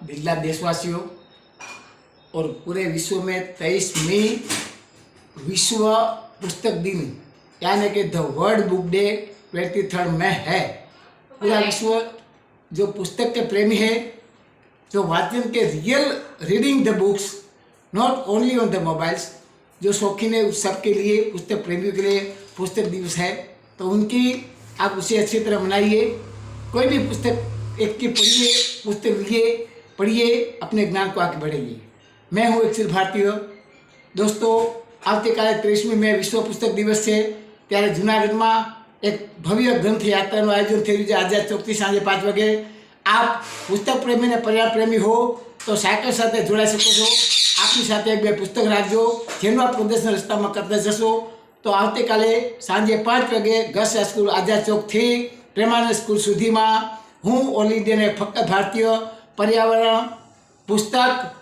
दिल्ला देशवासियों और पूरे विश्व में 23 मई विश्व पुस्तक दिन यानी कि द वर्ल्ड बुक डे 23 में है। पूरा विश्व जो पुस्तक के प्रेमी है, जो वाचन के real reading the books not only on the mobiles, जो शौकीन है उस सबके लिए, पुस्तक प्रेमियों के लिए पुस्तक दिवस है। तो उनकी आप उसे अच्छी तरह मनाइए। कोई भी पुस्तक एक की पढ़िए, पुस्तक लिए पढ़िए, अपने ज्ञान को आगे बढ़ाइए। मैं हूँ अक्षिल भारतीय। दोस्तों, આવતીકાલે 23મી મે વિશ્વ પુસ્તક દિવસ છે, ત્યારે જૂનાગઢમાં એક ભવ્ય ગ્રંથ યાત્રાનું આયોજન થયું છે આઝાદ ચોકથી સાંજે 5 વાગે। આપ પુસ્તક પ્રેમી અને પર્યાવરણ પ્રેમી હો તો સાયકલ સાથે જોડાઈ શકો છો। આપની સાથે એક બે પુસ્તક રાખજો, જેનું આપ પ્રદર્શન રસ્તામાં કરતા જશો। તો આવતીકાલે સાંજે 5 વાગે ગર્લ્સ હાઈસ્કૂલ આઝાદ ચોકથી પ્રેમાનંદ સ્કૂલ સુધીમાં હું ઓલ ઇન્ડિયાને ફક્ત ભારતીય પર્યાવરણ, પુસ્તક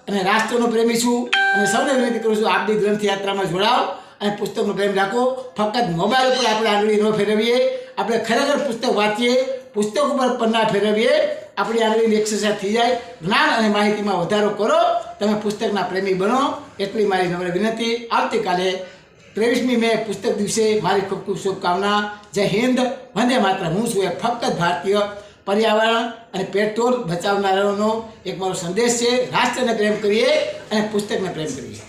અને રાષ્ટ્રનો પ્રેમી છું અને સૌને વિનંતી કરું છું, આપની ગ્રંથ યાત્રામાં જોડાઓ અને પુસ્તકનો પ્રેમ રાખો। ફક્ત મોબાઈલ ઉપર આપણે આંગળી ન ફેરવીએ, આપણે ખરેખર પુસ્તક વાંચીએ, પુસ્તક ઉપર પન્ના ફેરવીએ, આપણી આંગળીની એક્સરસાઇઝ થઈ જાય। જ્ઞાન અને માહિતીમાં વધારો કરો, તમે પુસ્તકના પ્રેમી બનો, એટલી મારી નમ્ર વિનંતી। આવતીકાલે 23મી મે પુસ્તક દિવસે મારી ખૂબ ખૂબ શુભકામના। જય હિન્દ, વંદે માતરમ। હું છું ફક્ત ભારતીય पर्यावरण और पेट्रोल बचावनारानो एक मारो संदेश है। राष्ट्र ने प्रेम करिए और पुस्तक ने प्रेम करिए।